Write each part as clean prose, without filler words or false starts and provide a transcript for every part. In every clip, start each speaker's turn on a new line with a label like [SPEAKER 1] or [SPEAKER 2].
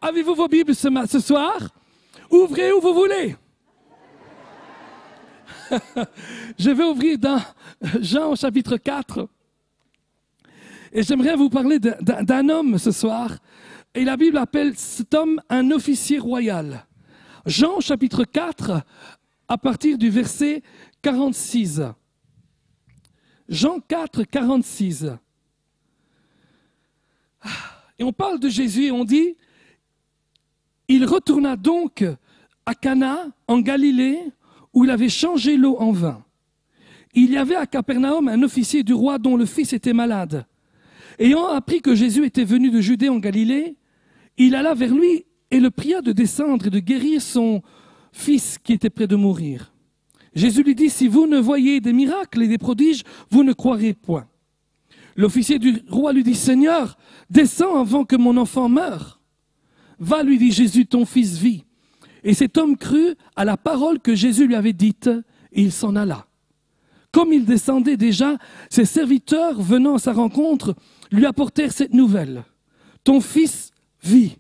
[SPEAKER 1] Avez-vous vos Bibles ce soir? Ouvrez où vous voulez. Je vais ouvrir dans Jean au chapitre 4. Et j'aimerais vous parler d'un homme ce soir. Et la Bible appelle cet homme un officier royal. Jean au chapitre 4, à partir du verset 46. Jean 4, 46. Et on parle de Jésus et on dit, il retourna donc à Cana, en Galilée, où il avait changé l'eau en vin. Il y avait à Capernaum un officier du roi dont le fils était malade. Ayant appris que Jésus était venu de Judée en Galilée, il alla vers lui et le pria de descendre et de guérir son fils qui était près de mourir. Jésus lui dit, si vous ne voyez des miracles et des prodiges, vous ne croirez point. L'officier du roi lui dit, Seigneur, descends avant que mon enfant meure. Va, lui dit Jésus, ton fils vit. Et cet homme crut à la parole que Jésus lui avait dite, et il s'en alla. Comme il descendait déjà, ses serviteurs, venant à sa rencontre, lui apportèrent cette nouvelle. Ton fils vit.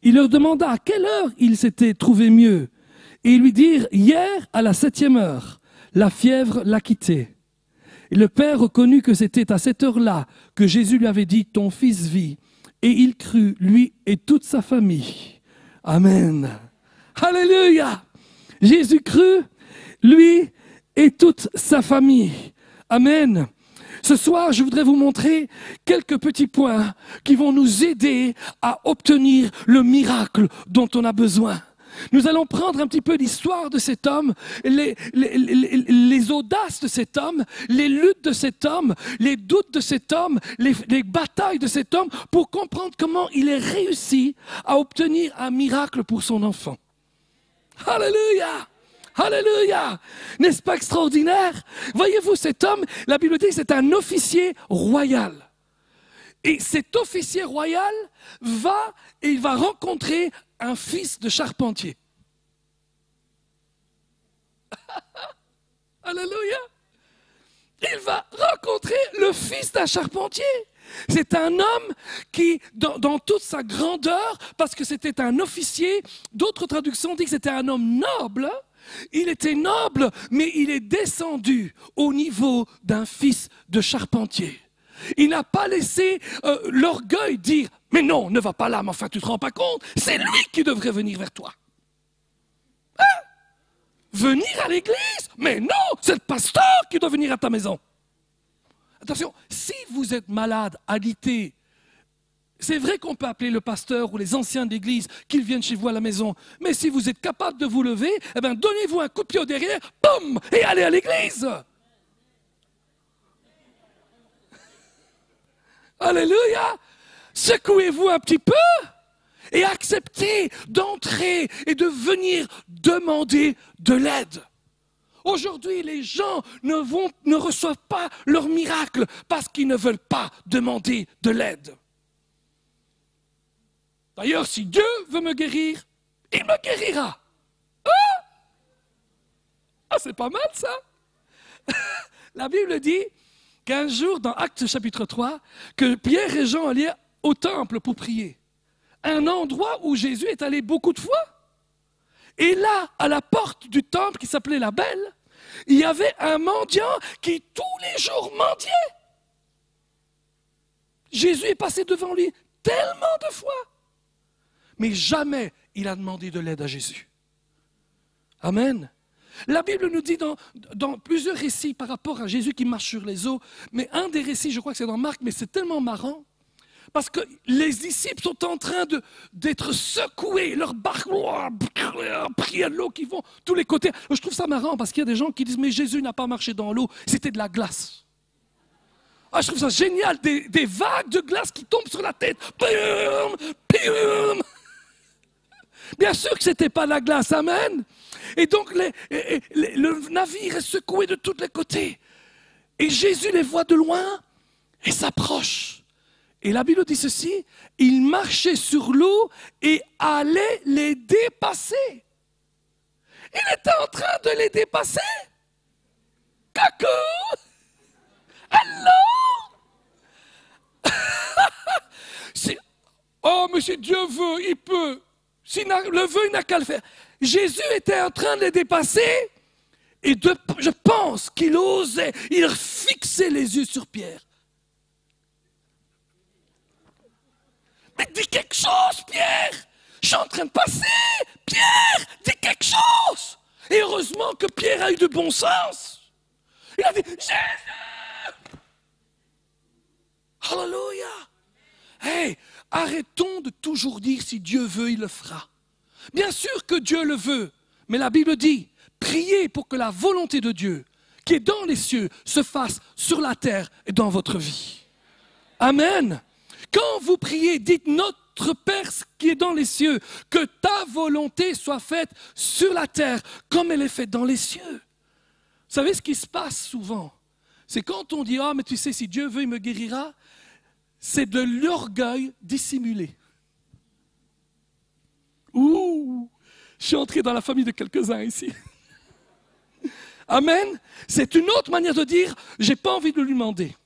[SPEAKER 1] Il leur demanda à quelle heure il s'était trouvé mieux. Et ils lui dirent, hier à la 7e heure, la fièvre l'a quitté. Et le père reconnut que c'était à cette heure-là que Jésus lui avait dit, ton fils vit. Et il crut, lui et toute sa famille. Amen. Alléluia. Jésus crut, lui et toute sa famille. Amen. Ce soir, je voudrais vous montrer quelques petits points qui vont nous aider à obtenir le miracle dont on a besoin. Nous allons prendre un petit peu l'histoire de cet homme, les audaces de cet homme, les luttes de cet homme, les doutes de cet homme, les batailles de cet homme pour comprendre comment il a réussi à obtenir un miracle pour son enfant. Alléluia! Alléluia! N'est-ce pas extraordinaire? Voyez-vous, cet homme, la Bible dit que c'est un officier royal. Et cet officier royal il va rencontrer un fils de charpentier. Alléluia! Il va rencontrer le fils d'un charpentier. C'est un homme qui, dans toute sa grandeur, parce que c'était un officier, d'autres traductions disent que c'était un homme noble. Il était noble, mais il est descendu au niveau d'un fils de charpentier. Il n'a pas laissé l'orgueil dire « Mais non, ne va pas là, mais enfin tu ne te rends pas compte, c'est lui qui devrait venir vers toi. » Hein? Venir à l'église? Mais non, c'est le pasteur qui doit venir à ta maison. Attention, si vous êtes malade, alité, c'est vrai qu'on peut appeler le pasteur ou les anciens de l'église qu'ils viennent chez vous à la maison. Mais si vous êtes capable de vous lever, eh bien, donnez-vous un coup de pied au derrière, boum, et allez à l'église. Alléluia! Secouez-vous un petit peu et acceptez d'entrer et de venir demander de l'aide. Aujourd'hui, les gens ne reçoivent pas leur miracle parce qu'ils ne veulent pas demander de l'aide. D'ailleurs, si Dieu veut me guérir, il me guérira. Ah, c'est pas mal ça. La Bible dit qu'un jour, dans Actes chapitre 3, que Pierre et Jean allaient au temple pour prier. Un endroit où Jésus est allé beaucoup de fois. Et là, à la porte du temple qui s'appelait la Belle, il y avait un mendiant qui tous les jours mendiait. Jésus est passé devant lui tellement de fois. Mais jamais il a demandé de l'aide à Jésus. Amen. La Bible nous dit dans plusieurs récits par rapport à Jésus qui marche sur les eaux, mais un des récits, je crois que c'est dans Marc, mais c'est tellement marrant, parce que les disciples sont en train d'être secoués, leur barque pris à l'eau qui vont tous les côtés. Je trouve ça marrant parce qu'il y a des gens qui disent, mais Jésus n'a pas marché dans l'eau, c'était de la glace. Ah, je trouve ça génial, des vagues de glace qui tombent sur la tête. Bien sûr que ce n'était pas la glace, amen. Et donc le navire est secoué de tous les côtés. Et Jésus les voit de loin et s'approche. Et la Bible dit ceci, il marchait sur l'eau et allait les dépasser. Il était en train de les dépasser. Coucou! Hello! Oh, mais si Dieu veut, il peut. S'il le veut, il n'a qu'à le faire. Jésus était en train de les dépasser et je pense qu'il osait, il fixait les yeux sur Pierre. Mais dis quelque chose, Pierre! Je suis en train de passer! Pierre, dis quelque chose! Et heureusement que Pierre a eu du bon sens. Il a dit, Jésus! Alléluia! Hey, arrêtons de toujours dire si Dieu veut, il le fera. Bien sûr que Dieu le veut, mais la Bible dit, priez pour que la volonté de Dieu, qui est dans les cieux, se fasse sur la terre et dans votre vie. Amen. Quand vous priez, dites notre Père qui est dans les cieux, que ta volonté soit faite sur la terre comme elle est faite dans les cieux. Vous savez ce qui se passe souvent? C'est quand on dit, ah, mais tu sais, si Dieu veut, il me guérira. C'est de l'orgueil dissimulé. Ouh, je suis entré dans la famille de quelques-uns ici. Amen. C'est une autre manière de dire, j'ai pas envie de lui demander.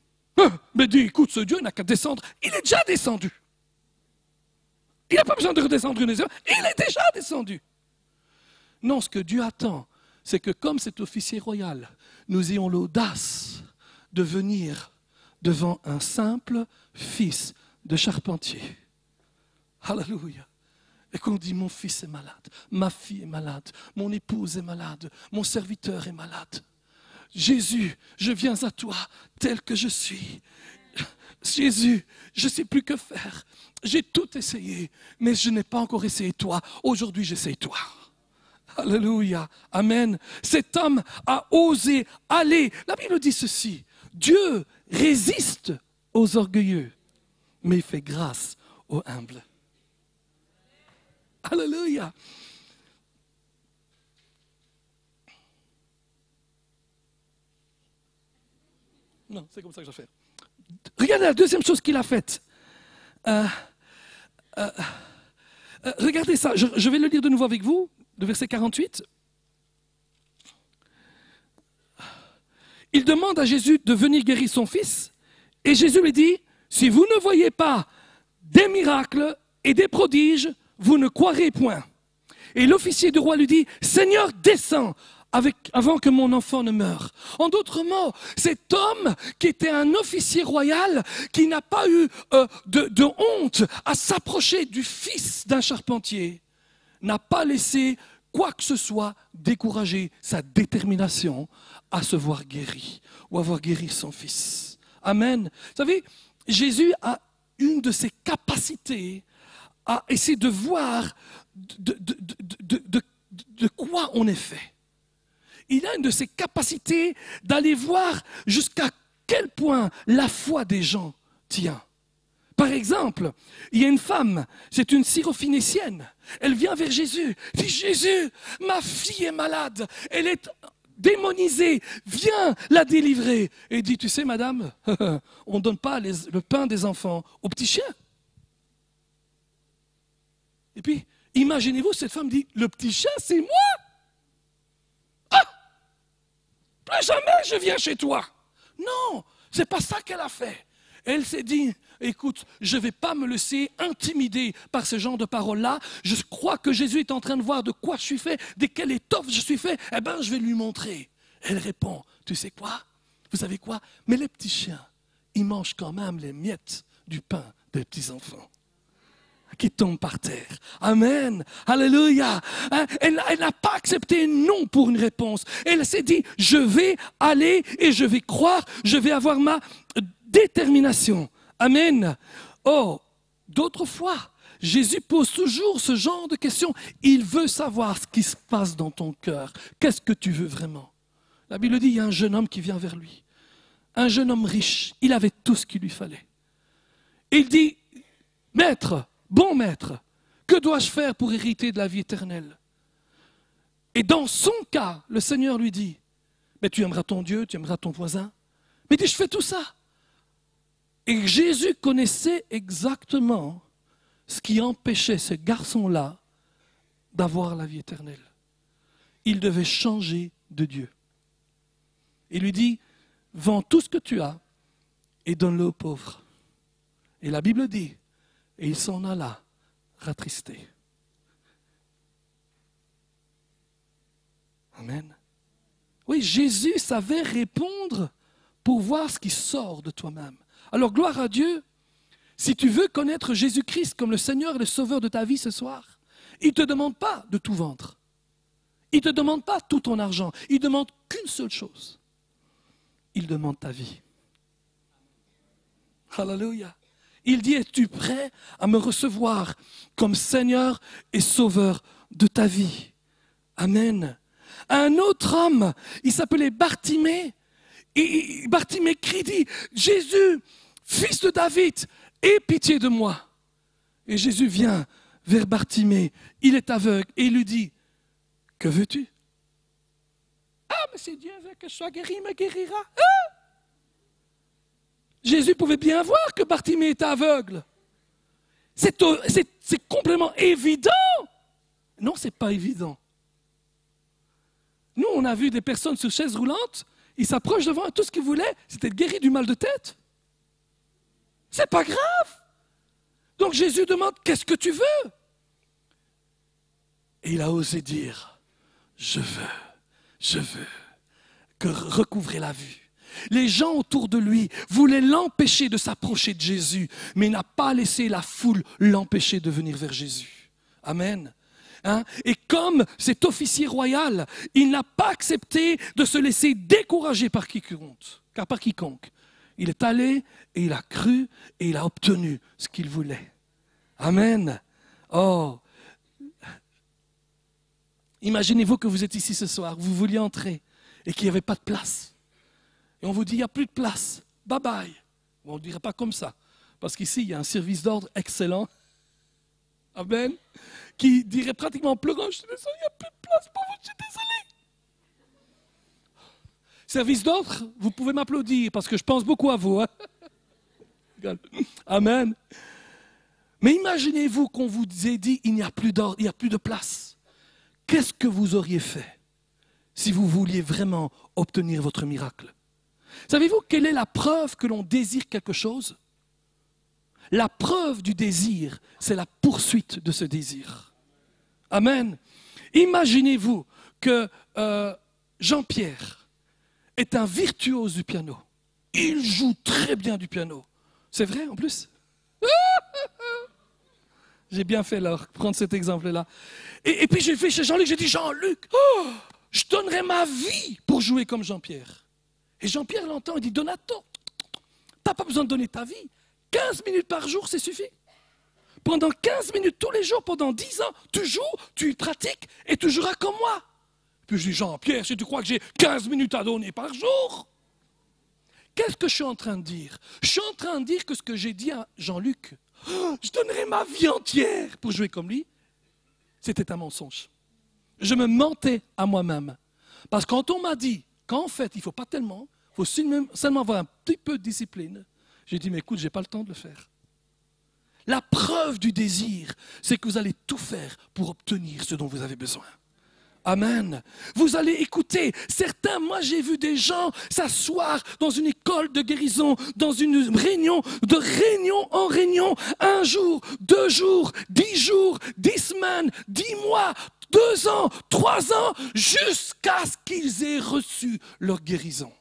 [SPEAKER 1] Mais dis, écoute, ce Dieu, il n'a qu'à descendre. Il est déjà descendu. Il n'a pas besoin de redescendre une heure. Il est déjà descendu. Non, ce que Dieu attend, c'est que comme cet officier royal, nous ayons l'audace de venir devant un simple fils de charpentier. Alléluia. Et qu'on dit, mon fils est malade, ma fille est malade, mon épouse est malade, mon serviteur est malade. Jésus, je viens à toi tel que je suis. Jésus, je ne sais plus que faire. J'ai tout essayé, mais je n'ai pas encore essayé toi. Aujourd'hui, j'essaye toi. Alléluia. Amen. Cet homme a osé aller. La Bible dit ceci. Dieu résiste aux orgueilleux, mais il fait grâce aux humbles. Alléluia. Non, c'est comme ça que je fais. Regardez la deuxième chose qu'il a faite. Regardez ça, je vais le lire de nouveau avec vous, le verset 48. Il demande à Jésus de venir guérir son fils, et Jésus lui dit, si vous ne voyez pas des miracles et des prodiges, vous ne croirez point. Et l'officier du roi lui dit, Seigneur, descends avant que mon enfant ne meure. En d'autres mots, cet homme qui était un officier royal, qui n'a pas eu de honte à s'approcher du fils d'un charpentier, n'a pas laissé quoi que ce soit décourager sa détermination à se voir guéri ou à voir guérir son fils. Amen. Vous savez, Jésus a une de ses capacités à essayer de voir de quoi on est fait. Il a une de ses capacités d'aller voir jusqu'à quel point la foi des gens tient. Par exemple, il y a une femme, c'est une syrophénicienne. Elle vient vers Jésus, dit Jésus, ma fille est malade, elle est démonisée, viens la délivrer. Et il dit, tu sais madame, on ne donne pas le pain des enfants aux petits chiens. Et puis, imaginez-vous, cette femme dit, le petit chien c'est moi. Plus jamais je viens chez toi. Non, c'est pas ça qu'elle a fait. Elle s'est dit, écoute, je ne vais pas me laisser intimider par ce genre de paroles-là. Je crois que Jésus est en train de voir de quoi je suis fait, de quelle étoffe je suis fait. Eh bien, je vais lui montrer. Elle répond, tu sais quoi? Vous savez quoi? Mais les petits chiens, ils mangent quand même les miettes du pain des petits-enfants qui tombent par terre. Amen. Alléluia. Elle n'a pas accepté non pour une réponse. Elle s'est dit, je vais aller et je vais croire, je vais avoir ma détermination. Amen. Oh, d'autres fois, Jésus pose toujours ce genre de questions. Il veut savoir ce qui se passe dans ton cœur. Qu'est-ce que tu veux vraiment? La Bible dit, il y a un jeune homme qui vient vers lui. Un jeune homme riche. Il avait tout ce qu'il lui fallait. Il dit, maître, bon maître, que dois-je faire pour hériter de la vie éternelle? Et dans son cas, le Seigneur lui dit, mais tu aimeras ton Dieu, tu aimeras ton voisin. Mais il dit, je fais tout ça. Et Jésus connaissait exactement ce qui empêchait ce garçon-là d'avoir la vie éternelle. Il devait changer de Dieu. Il lui dit, vends tout ce que tu as et donne-le aux pauvres. Et la Bible dit, Et il s'en alla, rattristé. Amen. Oui, Jésus savait répondre pour voir ce qui sort de toi-même. Alors, gloire à Dieu. Si tu veux connaître Jésus-Christ comme le Seigneur et le Sauveur de ta vie ce soir, il ne te demande pas de tout vendre. Il ne te demande pas tout ton argent. Il ne demande qu'une seule chose. Il demande ta vie. Alléluia. Il dit, es-tu prêt à me recevoir comme Seigneur et Sauveur de ta vie? Amen. Un autre homme, il s'appelait Bartimée. Et Bartimée crie, dit, Jésus, fils de David, aie pitié de moi. Et Jésus vient vers Bartimée, il est aveugle, et il lui dit, que veux-tu? Ah, mais si Dieu veut que je sois guéri, il me guérira. Ah! Jésus pouvait bien voir que Bartimée était aveugle. C'est complètement évident. Non, ce n'est pas évident. Nous, on a vu des personnes sur chaise roulante, ils s'approchent devant et tout ce qu'ils voulaient, c'était de guérir du mal de tête. C'est pas grave. Donc Jésus demande, qu'est-ce que tu veux? Et il a osé dire, je veux que recouvrer la vue. Les gens autour de lui voulaient l'empêcher de s'approcher de Jésus, mais il n'a pas laissé la foule l'empêcher de venir vers Jésus. Amen. Hein? Et comme cet officier royal, il n'a pas accepté de se laisser décourager par quiconque. Il est allé et il a cru et il a obtenu ce qu'il voulait. Amen. Oh, imaginez-vous que vous êtes ici ce soir, vous vouliez entrer et qu'il n'y avait pas de place. Et on vous dit, il n'y a plus de place, bye bye. On ne dirait pas comme ça, parce qu'ici, il y a un service d'ordre excellent. Amen. Qui dirait pratiquement en pleurant, je suis désolé, il n'y a plus de place pour vous, je suis désolé. Service d'ordre, vous pouvez m'applaudir, parce que je pense beaucoup à vous. Hein? Amen. Mais imaginez-vous qu'on vous ait dit, il n'y a plus d'ordre, il n'y a plus de place. Qu'est-ce que vous auriez fait si vous vouliez vraiment obtenir votre miracle? Savez-vous quelle est la preuve que l'on désire quelque chose? La preuve du désir, c'est la poursuite de ce désir. Amen. Imaginez-vous que Jean-Pierre est un virtuose du piano. Il joue très bien du piano. C'est vrai en plus? J'ai bien fait alors prendre cet exemple-là. Et puis j'ai fait chez Jean-Luc, j'ai dit, Jean-Luc, je donnerais ma vie pour jouer comme Jean-Pierre. Et Jean-Pierre l'entend et dit, Donato, tu n'as pas besoin de donner ta vie. 15 minutes par jour, c'est suffit. Pendant 15 minutes tous les jours, pendant 10 ans, tu joues, tu pratiques et tu joueras comme moi. Puis je dis, Jean-Pierre, si tu crois que j'ai 15 minutes à donner par jour, qu'est-ce que je suis en train de dire? Je suis en train de dire que ce que j'ai dit à Jean-Luc, je donnerais ma vie entière pour jouer comme lui, c'était un mensonge. Je me mentais à moi-même. Parce que quand on m'a dit qu'en fait, il ne faut pas tellement, il faut seulement avoir un petit peu de discipline, j'ai dit, mais écoute, je n'ai pas le temps de le faire. La preuve du désir, c'est que vous allez tout faire pour obtenir ce dont vous avez besoin. Amen. Vous allez écouter. Certains, moi j'ai vu des gens s'asseoir dans une école de guérison, dans une réunion, de réunion en réunion, 1 jour, 2 jours, 10 jours, 10 semaines, 10 mois, 2 ans, 3 ans, jusqu'à ce qu'ils aient reçu leur guérison.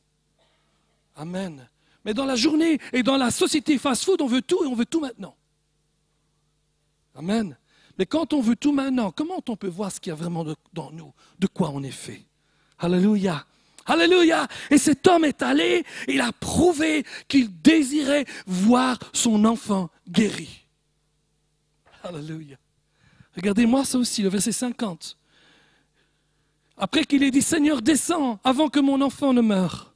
[SPEAKER 1] Amen. Mais dans la journée et dans la société fast-food, on veut tout et on veut tout maintenant. Amen. Mais quand on veut tout maintenant, comment on peut voir ce qu'il y a vraiment dans nous, de quoi on est fait? Alléluia. Alléluia. Et cet homme est allé, il a prouvé qu'il désirait voir son enfant guéri. Alléluia. Regardez-moi ça aussi, le verset 50. Après qu'il ait dit, Seigneur, descends avant que mon enfant ne meure.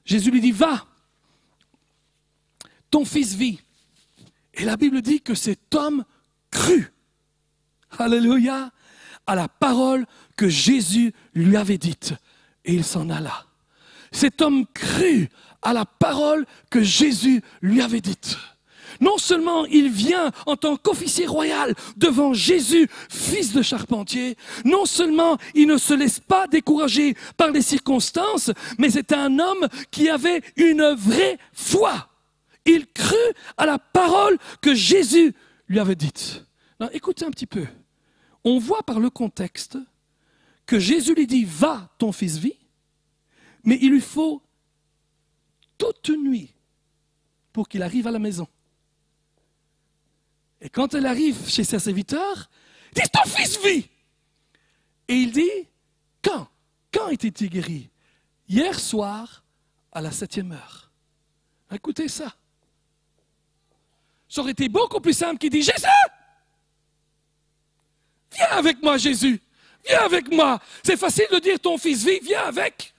[SPEAKER 1] Jésus lui dit, va, ton fils vit. Et la Bible dit que cet homme crut. Alléluia, à la parole que Jésus lui avait dite. Et il s'en alla. Cet homme crut à la parole que Jésus lui avait dite. Non seulement il vient en tant qu'officier royal devant Jésus, fils de charpentier, non seulement il ne se laisse pas décourager par les circonstances, mais c'est un homme qui avait une vraie foi. Il crut à la parole que Jésus lui avait dites. Non, écoutez un petit peu. On voit par le contexte que Jésus lui dit, va, ton fils vit, mais il lui faut toute une nuit pour qu'il arrive à la maison. Et quand elle arrive chez ses serviteurs, il dit, ton fils vit. Et il dit, quand? Quand était-il guéri? Hier soir, à la 7e heure. Écoutez ça. Ça aurait été beaucoup plus simple qu'il dit, Jésus, viens avec moi, Jésus. Viens avec moi. C'est facile de dire, ton fils vit, viens avec.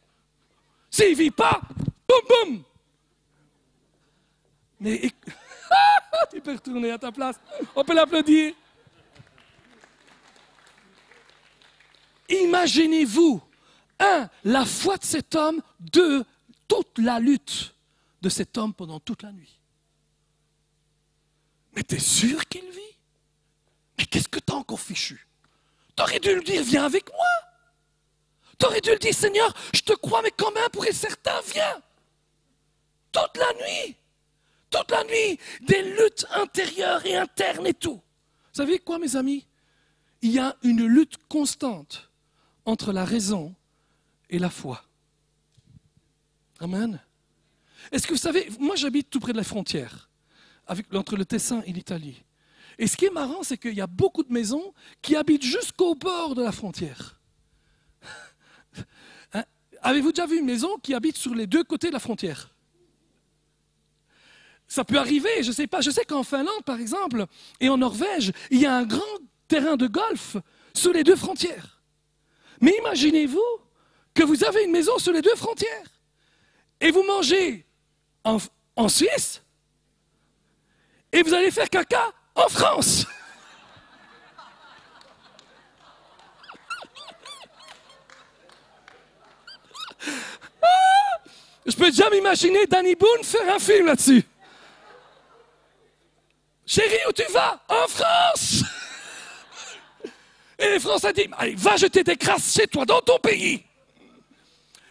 [SPEAKER 1] S'il ne vit pas, boum, boum. Mais il peut retourner à ta place. On peut l'applaudir. Imaginez-vous, 1, la foi de cet homme, 2, toute la lutte de cet homme pendant toute la nuit. Mais t'es sûr qu'il vit? Mais qu'est-ce que t'as encore fichu? T'aurais dû lui dire, viens avec moi. T'aurais dû lui dire, Seigneur, je te crois, mais quand même, pour être certain, viens. Toute la nuit. Toute la nuit, des luttes intérieures et internes et tout. Vous savez quoi, mes amis? Il y a une lutte constante entre la raison et la foi. Amen. Est-ce que vous savez, moi j'habite tout près de la frontière, entre le Tessin et l'Italie. Et ce qui est marrant, c'est qu'il y a beaucoup de maisons qui habitent jusqu'au bord de la frontière. Hein? Avez-vous déjà vu une maison qui habite sur les 2 côtés de la frontière? Ça peut arriver, je ne sais pas. Je sais qu'en Finlande, par exemple, et en Norvège, il y a un grand terrain de golf sur les 2 frontières. Mais imaginez-vous que vous avez une maison sur les 2 frontières et vous mangez en Suisse et vous allez faire caca en France. Je peux déjà m'imaginer Danny Boone faire un film là-dessus. Chérie, où tu vas? En France. Et les Français disent, allez, va jeter tes crasses chez toi, dans ton pays.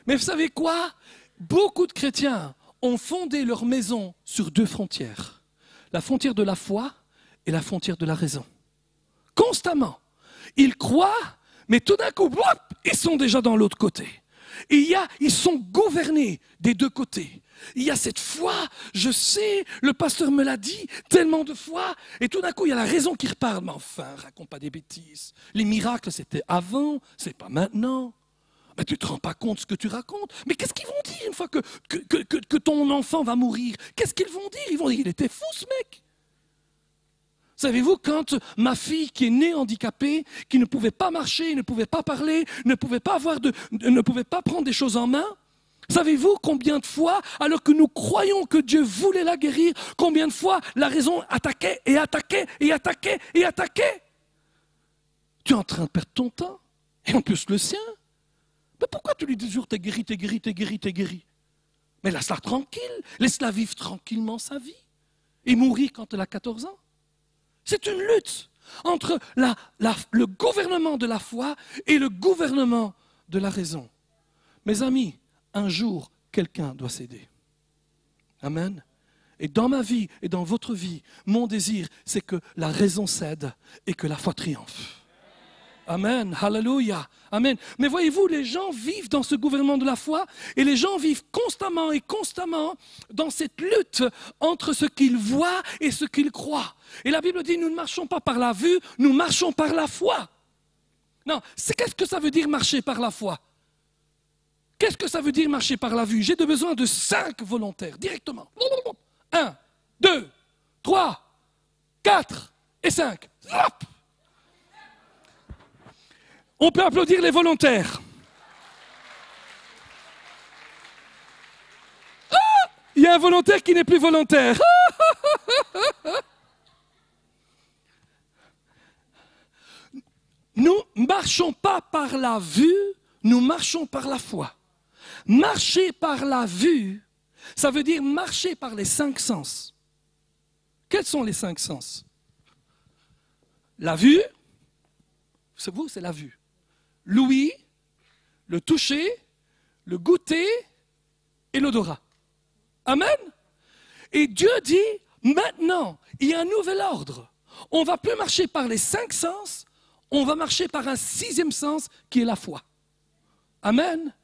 [SPEAKER 1] Mais vous savez quoi? Beaucoup de chrétiens ont fondé leur maison sur 2 frontières. La frontière de la foi et la frontière de la raison. Constamment. Ils croient, mais tout d'un coup, ils sont déjà dans l'autre côté. Ils sont gouvernés des 2 côtés. Il y a cette foi, je sais, le pasteur me l'a dit, tellement de foi, et tout d'un coup, il y a la raison qui repart. Mais enfin, raconte pas des bêtises. Les miracles, c'était avant, c'est pas maintenant. Mais tu te rends pas compte de ce que tu racontes. Mais qu'est-ce qu'ils vont dire une fois que ton enfant va mourir? Qu'est-ce qu'ils vont dire? Ils vont dire, il était fou ce mec. Savez-vous, quand ma fille qui est née handicapée, qui ne pouvait pas marcher, ne pouvait pas parler, ne pouvait pas prendre des choses en main, savez-vous combien de fois, alors que nous croyons que Dieu voulait la guérir, combien de fois la raison attaquait et attaquait et attaquait et attaquait? Tu es en train de perdre ton temps, et en plus le sien. Mais pourquoi tu lui dis toujours, t'es guéri, t'es guéri, t'es guéri, t'es guéri? Mais laisse-la tranquille, laisse-la vivre tranquillement sa vie, et mourir quand elle a 14 ans. C'est une lutte entre le gouvernement de la foi et le gouvernement de la raison. Mes amis, un jour, quelqu'un doit céder. Amen. Et dans ma vie et dans votre vie, mon désir, c'est que la raison cède et que la foi triomphe. Amen, hallelujah, amen. Mais voyez-vous, les gens vivent dans ce gouvernement de la foi et les gens vivent constamment et constamment dans cette lutte entre ce qu'ils voient et ce qu'ils croient. Et la Bible dit, nous ne marchons pas par la vue, nous marchons par la foi. Non, qu'est-ce que ça veut dire marcher par la foi? Qu'est-ce que ça veut dire marcher par la vue? J'ai besoin de 5 volontaires, directement. 1, 2, 3, 4 et 5. Hop! On peut applaudir les volontaires. Ah, il y a un volontaire qui n'est plus volontaire. Nous ne marchons pas par la vue, nous marchons par la foi. Marcher par la vue, ça veut dire marcher par les 5 sens. Quels sont les 5 sens? La vue, c'est la vue. L'ouïe, le toucher, le goûter et l'odorat. Amen. Et Dieu dit, maintenant, il y a un nouvel ordre. on ne va plus marcher par les 5 sens, on va marcher par un 6e sens qui est la foi. Amen.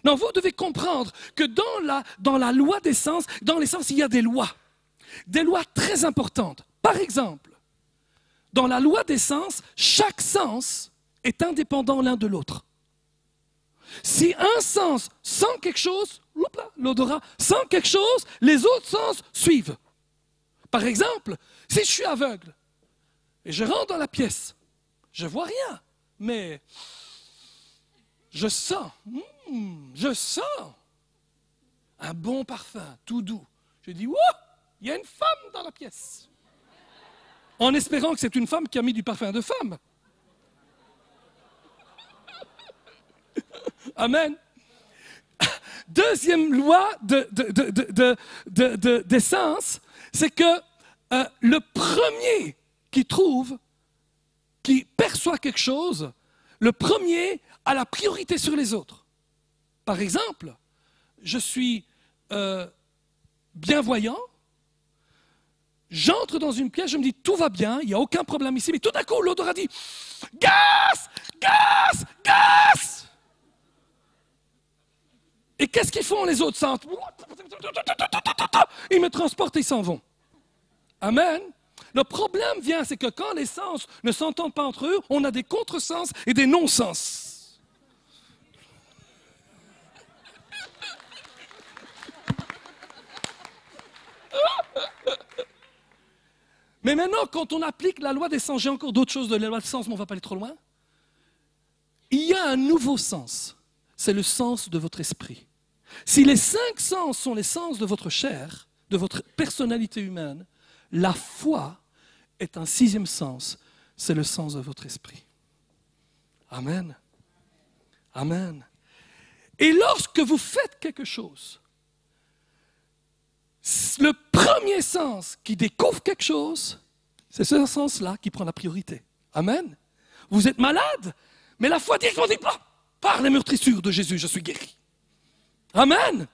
[SPEAKER 1] Non, vous devez comprendre que dans la loi des sens, dans les sens, il y a des lois très importantes. Par exemple, dans la loi des sens, chaque sens est indépendant l'un de l'autre. Si un sens sent quelque chose, l'odorat sent quelque chose, les autres sens suivent. Par exemple, si je suis aveugle et je rentre dans la pièce, je ne vois rien, mais je sens un bon parfum, tout doux. Je dis, wow, il y a une femme dans la pièce. En espérant que c'est une femme qui a mis du parfum de femme. Amen. Deuxième loi des sens, c'est que le premier qui perçoit quelque chose, le premier a la priorité sur les autres. Par exemple, je suis bienvoyant, j'entre dans une pièce, je me dis tout va bien, il n'y a aucun problème ici, mais tout d'un coup l'odorat dit gaz, gaz, gaz. Et qu'est-ce qu'ils font les autres sens? Ils me transportent et ils s'en vont. Amen. Le problème vient, c'est que quand les sens ne s'entendent pas entre eux, on a des contresens et des non-sens. Mais maintenant, quand on applique la loi des sens, j'ai encore d'autres choses de la loi des sens, mais on ne va pas aller trop loin. Il y a un nouveau sens, c'est le sens de votre esprit. Si les 5 sens sont les sens de votre chair, de votre personnalité humaine, la foi est un 6e sens, c'est le sens de votre esprit. Amen. Amen. Et lorsque vous faites quelque chose, le premier sens qui découvre quelque chose, c'est ce sens-là qui prend la priorité. Amen. Vous êtes malade, mais la foi dit, par les meurtrissures de Jésus, je suis guéri. Amen.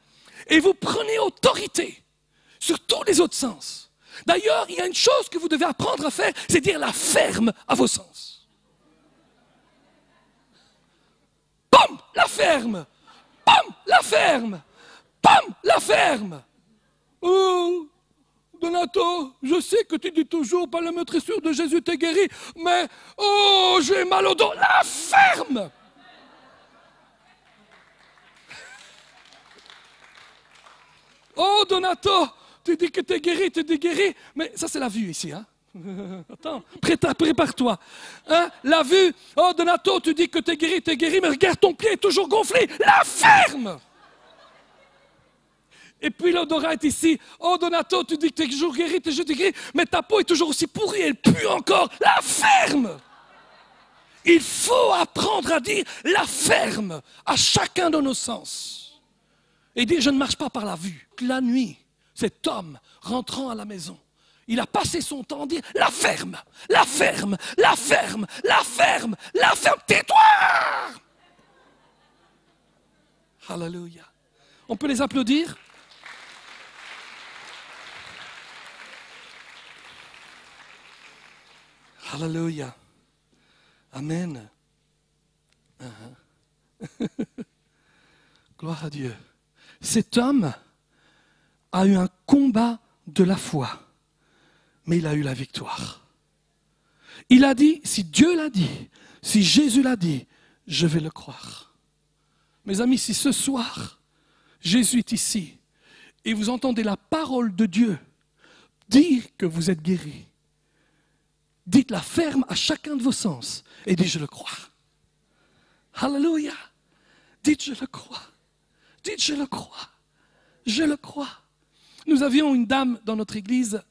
[SPEAKER 1] Et vous prenez autorité sur tous les autres sens. D'ailleurs, il y a une chose que vous devez apprendre à faire, c'est dire la ferme à vos sens. Pam, la ferme. Pam, la ferme. Pam, la ferme. Oh, Donato, je sais que tu dis toujours par la meurtrissure de Jésus t'es guéri, mais oh, j'ai mal au dos. La ferme. Oh, Donato, tu dis que tu es guéri, mais ça c'est la vue ici, hein? Attends, prépare-toi. Hein? La vue, oh, Donato, tu dis que tu es guéri, mais regarde, ton pied est toujours gonflé. La ferme! Et puis l'odorat est ici. Oh, Donato, tu dis que tu es toujours guéri, mais ta peau est toujours aussi pourrie, elle pue encore. La ferme! Il faut apprendre à dire la ferme à chacun de nos sens. Et dire, je ne marche pas par la vue. La nuit, cet homme rentrant à la maison, il a passé son temps à dire, la ferme, la ferme, la ferme, la ferme, la ferme, tais-toi! Alléluia. On peut les applaudir? Alléluia. Amen. Gloire à Dieu. Cet homme a eu un combat de la foi, mais il a eu la victoire. Il a dit, si Dieu l'a dit, si Jésus l'a dit, je vais le croire. Mes amis, si ce soir, Jésus est ici, et vous entendez la parole de Dieu dire que vous êtes guéris, dites-la ferme à chacun de vos sens, et dites, je le crois. Alléluia. Dites, je le crois. Dites, je le crois. Je le crois. Nous avions une dame dans notre église,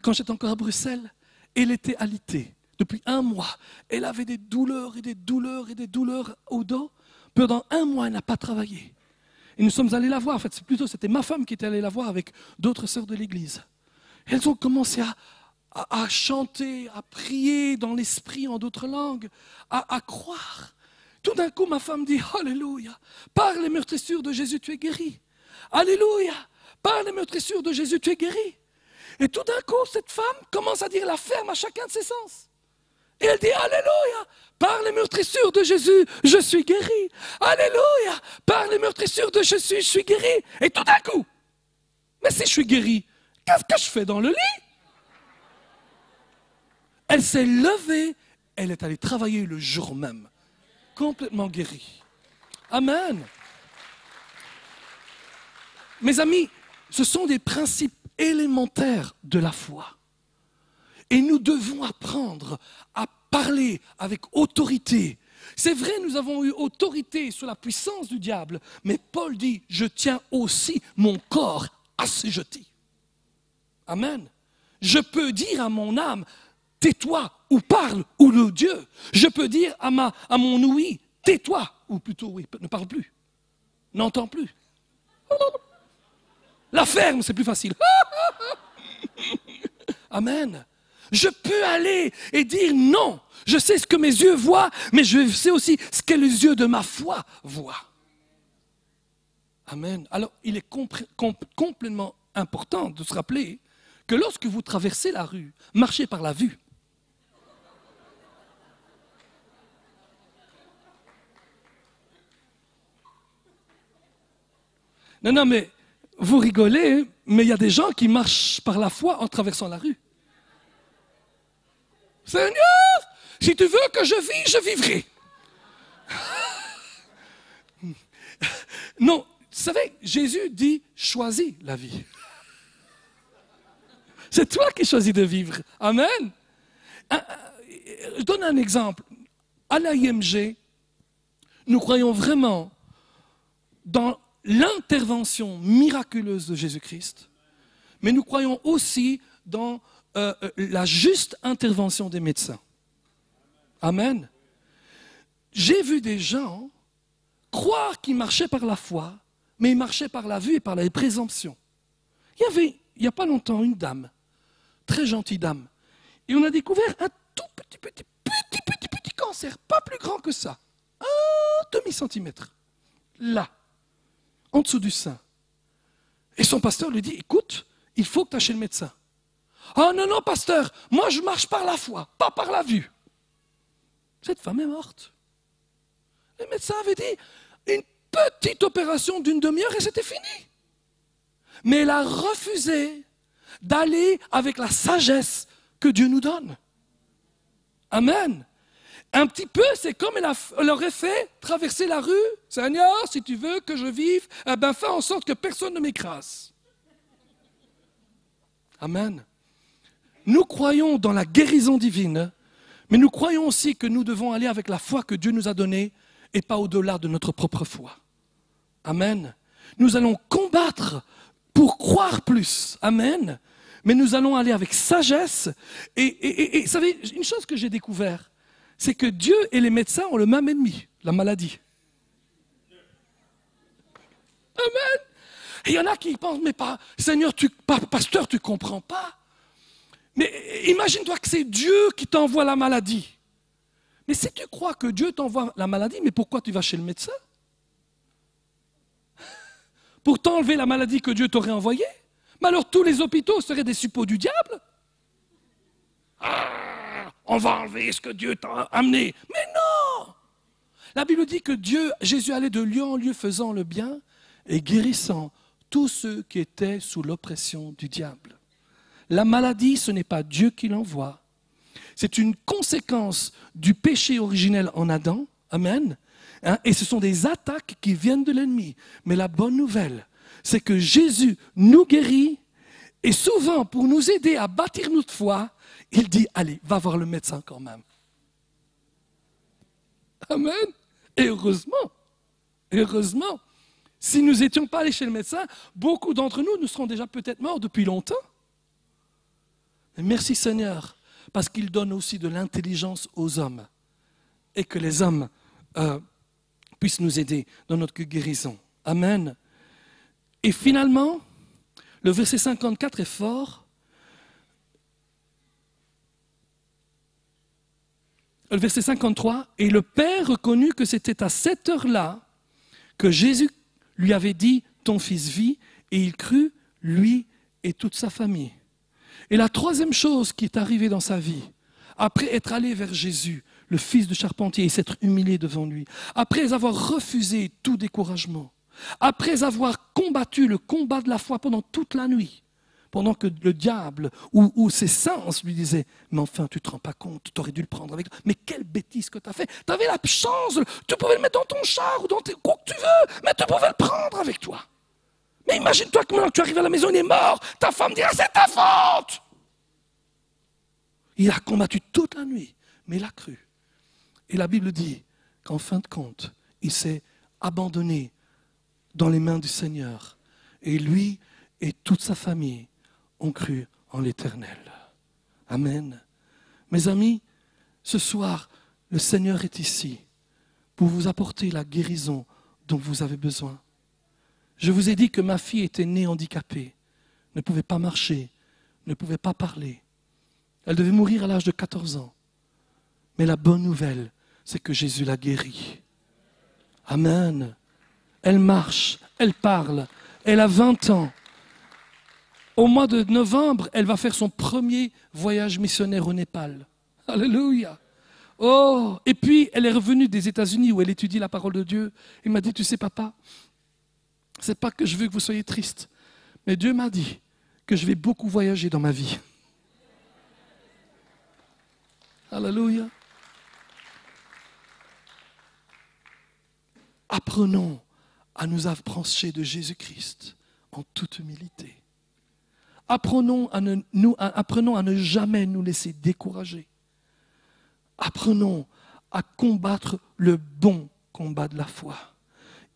[SPEAKER 1] quand j'étais encore à Bruxelles, elle était alitée. Depuis 1 mois, elle avait des douleurs et des douleurs et des douleurs au dos. Pendant 1 mois, elle n'a pas travaillé. Et nous sommes allés la voir. En fait, c'était ma femme qui était allée la voir avec d'autres sœurs de l'église. Elles ont commencé à chanter, à prier dans l'esprit en d'autres langues, à croire. Tout d'un coup, ma femme dit, Alléluia, par les meurtrissures de Jésus, tu es guéri. Alléluia, par les meurtrissures de Jésus, tu es guéri. Et tout d'un coup, cette femme commence à dire la ferme à chacun de ses sens. Et elle dit, Alléluia, par les meurtrissures de Jésus, je suis guéri. Alléluia, par les meurtrissures de Jésus, je suis guéri. Et tout d'un coup, mais si je suis guéri, qu'est-ce que je fais dans le lit? Elle s'est levée, elle est allée travailler le jour même, complètement guérie. Amen. Mes amis, ce sont des principes élémentaires de la foi. Et nous devons apprendre à parler avec autorité. C'est vrai, nous avons eu autorité sur la puissance du diable, mais Paul dit, je tiens aussi mon corps assujetti. Amen. Je peux dire à mon âme, tais-toi ou parle ou le Dieu. Je peux dire à mon ouïe, tais-toi, ou plutôt oui, ne parle plus, n'entends plus. La ferme, c'est plus facile. Amen. Je peux aller et dire non. Je sais ce que mes yeux voient, mais je sais aussi ce que les yeux de ma foi voient. Amen. Alors, il est complètement important de se rappeler que lorsque vous traversez la rue, marchez par la vue. Non, mais vous rigolez, mais il y a des gens qui marchent par la foi en traversant la rue. Seigneur, si tu veux que je vive, je vivrai. Non, vous savez, Jésus dit, choisis la vie. C'est toi qui choisis de vivre. Amen. Je donne un exemple. À l'IMG, nous croyons vraiment dans l'intervention miraculeuse de Jésus-Christ, mais nous croyons aussi dans la juste intervention des médecins. Amen. J'ai vu des gens croire qu'ils marchaient par la foi, mais ils marchaient par la vue et par la présomption. Il n'y a pas longtemps, une dame, très gentille dame, et on a découvert un tout petit cancer, pas plus grand que ça, un demi-centimètre, là, en dessous du sein. Et son pasteur lui dit, écoute, il faut que tu ailles chez le médecin. Ah non, non, pasteur, moi je marche par la foi, pas par la vue. Cette femme est morte. Le médecin avait dit, une petite opération d'une demi-heure et c'était fini. Mais elle a refusé d'aller avec la sagesse que Dieu nous donne. Amen. Un petit peu, c'est comme elle aurait fait traverser la rue. Seigneur, si tu veux que je vive, eh ben fais en sorte que personne ne m'écrase. Amen. Nous croyons dans la guérison divine, mais nous croyons aussi que nous devons aller avec la foi que Dieu nous a donnée et pas au-delà de notre propre foi. Amen. Nous allons combattre pour croire plus. Amen. Mais nous allons aller avec sagesse. Et vous savez, une chose que j'ai découvert, c'est que Dieu et les médecins ont le même ennemi, la maladie. Amen. Et il y en a qui pensent, mais pas, Seigneur, pasteur, tu ne comprends pas. Mais imagine-toi que c'est Dieu qui t'envoie la maladie. Mais si tu crois que Dieu t'envoie la maladie, mais pourquoi tu vas chez le médecin? Pour t'enlever la maladie que Dieu t'aurait envoyée? Mais alors tous les hôpitaux seraient des suppôts du diable? Ah, on va enlever ce que Dieu t'a amené. Mais non! La Bible dit que Jésus allait de lieu en lieu faisant le bien et guérissant tous ceux qui étaient sous l'oppression du diable. La maladie, ce n'est pas Dieu qui l'envoie. C'est une conséquence du péché originel en Adam. Amen. Et ce sont des attaques qui viennent de l'ennemi. Mais la bonne nouvelle, c'est que Jésus nous guérit et souvent, pour nous aider à bâtir notre foi, il dit, allez, va voir le médecin quand même. Amen. Et heureusement, si nous n'étions pas allés chez le médecin, beaucoup d'entre nous serons déjà peut-être morts depuis longtemps. Mais merci Seigneur, parce qu'il donne aussi de l'intelligence aux hommes et que les hommes puissent nous aider dans notre guérison. Amen. Et finalement, le verset 54 est fort. Le verset 53, « Et le Père reconnut que c'était à cette heure-là que Jésus lui avait dit, ton fils vit, et il crut, lui et toute sa famille. » Et la troisième chose qui est arrivée dans sa vie, après être allé vers Jésus, le fils de charpentier, et s'être humilié devant lui, après avoir refusé tout découragement, après avoir combattu le combat de la foi pendant toute la nuit, pendant que le diable ou ses sens lui disaient « Mais enfin, tu ne te rends pas compte, tu aurais dû le prendre avec toi. Mais quelle bêtise que tu as fait. Tu avais la chance, tu pouvais le mettre dans ton char ou dans quoi que tu veux, mais tu pouvais le prendre avec toi. Mais imagine-toi que maintenant tu arrives à la maison, il est mort. Ta femme dira « C'est ta faute !» Il a combattu toute la nuit, mais il a cru. Et la Bible dit qu'en fin de compte, il s'est abandonné dans les mains du Seigneur. Et lui et toute sa famille ont cru en l'Éternel. Amen. Mes amis, ce soir, le Seigneur est ici pour vous apporter la guérison dont vous avez besoin. Je vous ai dit que ma fille était née handicapée, ne pouvait pas marcher, ne pouvait pas parler. Elle devait mourir à l'âge de 14 ans. Mais la bonne nouvelle, c'est que Jésus l'a guérie. Amen. Elle marche, elle parle, elle a 20 ans. Au mois de novembre, elle va faire son premier voyage missionnaire au Népal. Alléluia. Oh, et puis elle est revenue des États-Unis où elle étudie la parole de Dieu. Elle m'a dit, tu sais papa, c'est pas que je veux que vous soyez triste, mais Dieu m'a dit que je vais beaucoup voyager dans ma vie. Alléluia. Apprenons à nous approcher de Jésus-Christ en toute humilité. Apprenons à ne jamais nous laisser décourager. Apprenons à combattre le bon combat de la foi.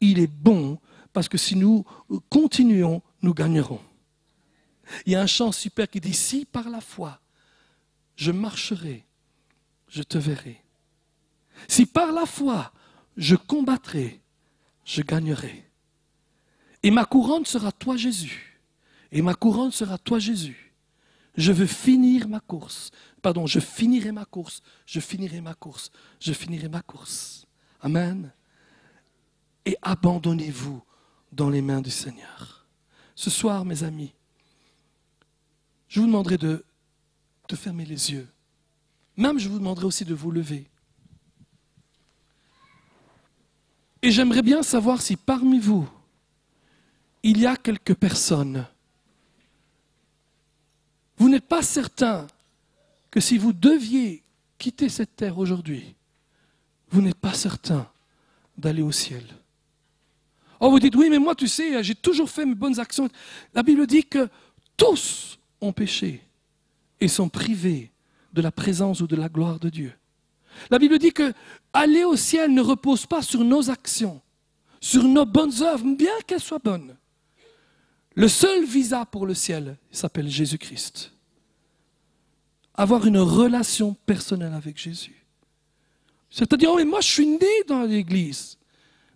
[SPEAKER 1] Il est bon parce que si nous continuons, nous gagnerons. Il y a un chant super qui dit « Si par la foi, je marcherai, je te verrai. Si par la foi, je combattrai, je gagnerai. Et ma couronne sera toi, Jésus. Et ma couronne sera toi, Jésus. Je veux finir ma course. Pardon, je finirai ma course. Je finirai ma course. Je finirai ma course. Amen. Et abandonnez-vous dans les mains du Seigneur. Ce soir, mes amis, je vous demanderai de fermer les yeux. Même, je vous demanderai aussi de vous lever. Et j'aimerais bien savoir si parmi vous, il y a quelques personnes, vous n'êtes pas certain que si vous deviez quitter cette terre aujourd'hui, vous n'êtes pas certain d'aller au ciel. Oh, vous dites, oui, mais moi, tu sais, j'ai toujours fait mes bonnes actions. La Bible dit que tous ont péché et sont privés de la présence ou de la gloire de Dieu. La Bible dit que aller au ciel ne repose pas sur nos actions, sur nos bonnes œuvres, bien qu'elles soient bonnes. Le seul visa pour le ciel s'appelle Jésus-Christ. Avoir une relation personnelle avec Jésus. C'est-à-dire, oh, mais moi je suis né dans l'église.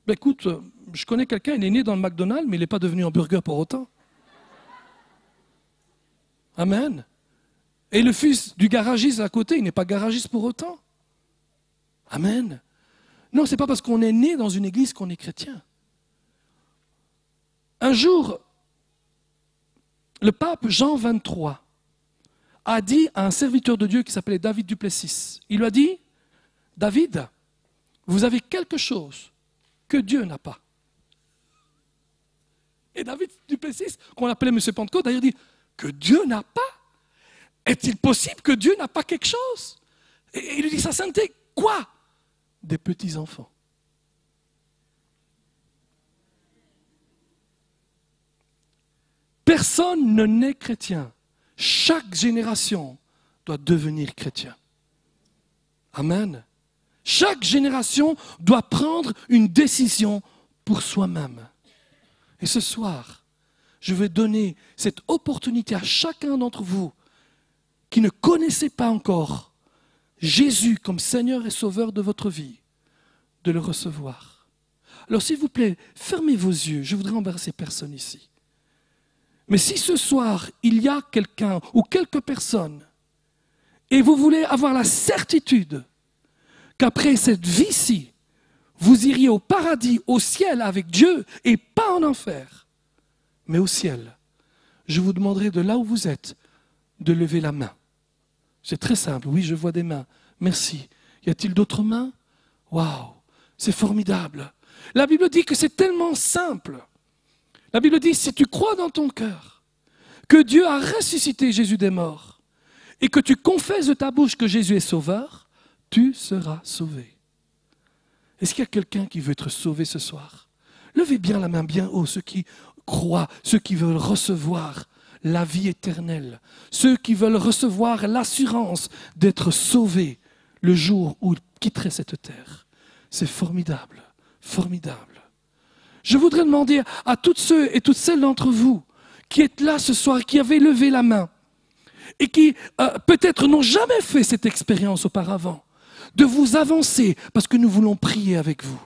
[SPEAKER 1] Ben écoute, je connais quelqu'un, il est né dans le McDonald's, mais il n'est pas devenu hamburger pour autant. Amen. Et le fils du garagiste à côté, il n'est pas garagiste pour autant. Amen. Non, ce n'est pas parce qu'on est né dans une église qu'on est chrétien. Un jour, le pape Jean XXIII a dit à un serviteur de Dieu qui s'appelait David du Plessis, il lui a dit, David, vous avez quelque chose que Dieu n'a pas. Et David du Plessis, qu'on appelait M. Pentecôte, d'ailleurs dit, que Dieu n'a pas? Est-il possible que Dieu n'a pas quelque chose? Et il lui dit, sa sainteté, quoi? Des petits-enfants. Personne ne naît chrétien. Chaque génération doit devenir chrétien. Amen. Chaque génération doit prendre une décision pour soi-même. Et ce soir, je vais donner cette opportunité à chacun d'entre vous qui ne connaissez pas encore Jésus comme Seigneur et Sauveur de votre vie, de le recevoir. Alors s'il vous plaît, fermez vos yeux, je voudrais embrasser personne ici. Mais si ce soir, il y a quelqu'un ou quelques personnes, et vous voulez avoir la certitude qu'après cette vie-ci, vous iriez au paradis, au ciel avec Dieu, et pas en enfer, mais au ciel, je vous demanderai de là où vous êtes, de lever la main. C'est très simple. Oui, je vois des mains. Merci. Y a-t-il d'autres mains? Waouh, c'est formidable. La Bible dit que c'est tellement simple. La Bible dit, si tu crois dans ton cœur que Dieu a ressuscité Jésus des morts et que tu confesses de ta bouche que Jésus est sauveur, tu seras sauvé. Est-ce qu'il y a quelqu'un qui veut être sauvé ce soir? Levez bien la main bien haut, ceux qui croient, ceux qui veulent recevoir la vie éternelle, ceux qui veulent recevoir l'assurance d'être sauvés le jour où ils quitteraient cette terre. C'est formidable, formidable. Je voudrais demander à tous ceux et toutes celles d'entre vous qui êtes là ce soir, qui avez levé la main et qui peut-être n'ont jamais fait cette expérience auparavant, de vous avancer parce que nous voulons prier avec vous.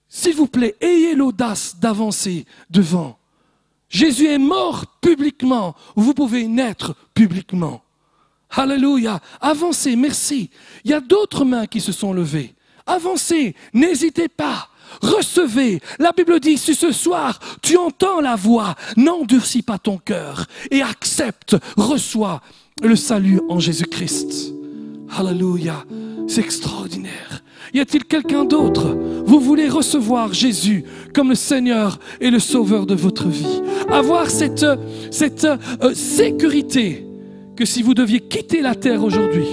[SPEAKER 1] S'il vous plaît, ayez l'audace d'avancer devant. Jésus est mort publiquement, vous pouvez naître publiquement. Alléluia, avancez, merci. Il y a d'autres mains qui se sont levées. Avancez, n'hésitez pas, recevez. La Bible dit, si ce soir tu entends la voix, n'endurcis pas ton cœur et accepte, reçois le salut en Jésus-Christ. Alléluia, c'est extraordinaire. Y a-t-il quelqu'un d'autre? Vous voulez recevoir Jésus comme le Seigneur et le Sauveur de votre vie. Avoir cette sécurité que si vous deviez quitter la terre aujourd'hui,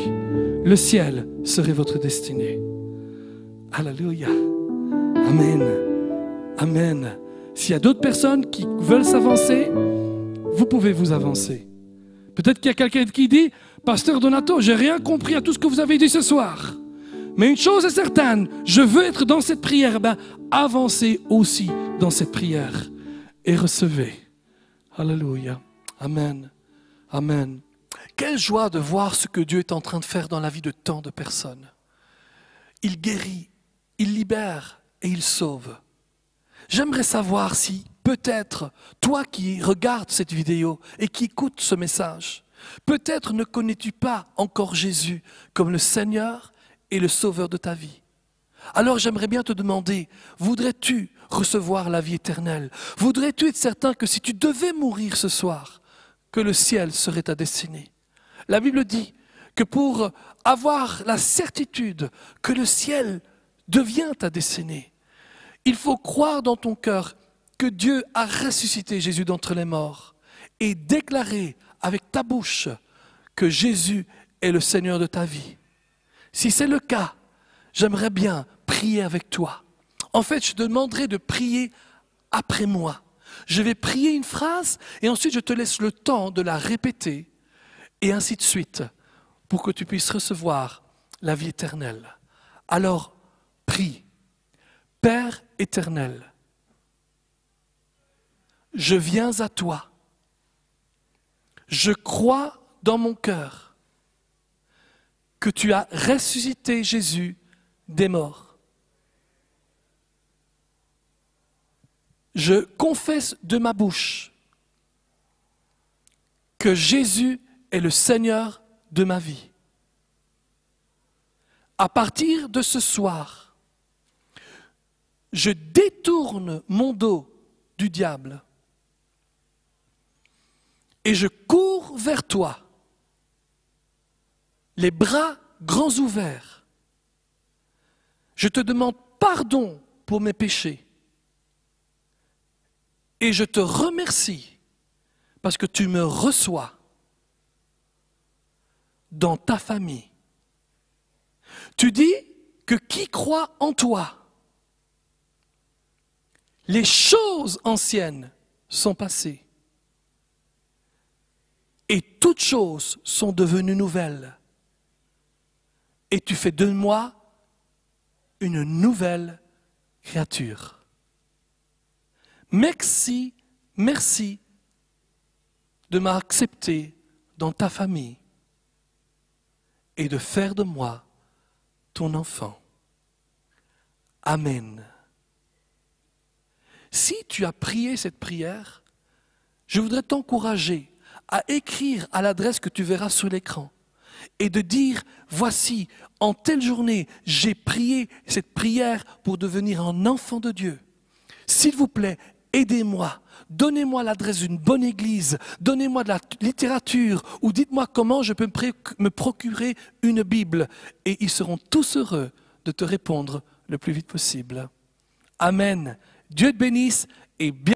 [SPEAKER 1] le ciel serait votre destinée. Alléluia. Amen. Amen. S'il y a d'autres personnes qui veulent s'avancer, vous pouvez vous avancer. Peut-être qu'il y a quelqu'un qui dit, Pasteur Donato, j'ai rien compris à tout ce que vous avez dit ce soir. Mais une chose est certaine, je veux être dans cette prière. Ben, avancez aussi dans cette prière et recevez. Alléluia. Amen. Amen. Quelle joie de voir ce que Dieu est en train de faire dans la vie de tant de personnes. Il guérit, il libère et il sauve. J'aimerais savoir si peut-être toi qui regardes cette vidéo et qui écoutes ce message, peut-être ne connais-tu pas encore Jésus comme le Seigneur et le Sauveur de ta vie. Alors j'aimerais bien te demander, voudrais-tu recevoir la vie éternelle? Voudrais-tu être certain que si tu devais mourir ce soir, que le ciel serait ta destinée? La Bible dit que pour avoir la certitude que le ciel devient ta destinée, il faut croire dans ton cœur que Dieu a ressuscité Jésus d'entre les morts et déclarer avec ta bouche que Jésus est le Seigneur de ta vie. Si c'est le cas, j'aimerais bien prier avec toi. En fait, je te demanderai de prier après moi. Je vais prier une phrase et ensuite je te laisse le temps de la répéter et ainsi de suite pour que tu puisses recevoir la vie éternelle. Alors, prie. Père éternel, je viens à toi. Je crois dans mon cœur que tu as ressuscité Jésus des morts. Je confesse de ma bouche que Jésus est le Seigneur de ma vie. À partir de ce soir, je détourne mon dos du diable et je cours vers toi, les bras grands ouverts. Je te demande pardon pour mes péchés et je te remercie parce que tu me reçois dans ta famille. Tu dis que qui croit en toi, les choses anciennes sont passées et toutes choses sont devenues nouvelles. Et tu fais de moi une nouvelle créature. Merci, merci de m'accepter dans ta famille et de faire de moi ton enfant. Amen. Si tu as prié cette prière, je voudrais t'encourager à écrire à l'adresse que tu verras sur l'écran et de dire, voici, en telle journée, j'ai prié cette prière pour devenir un enfant de Dieu. S'il vous plaît, aidez-moi, donnez-moi l'adresse d'une bonne église, donnez-moi de la littérature, ou dites-moi comment je peux me procurer une Bible. Et ils seront tous heureux de te répondre le plus vite possible. Amen. Dieu te bénisse et bien.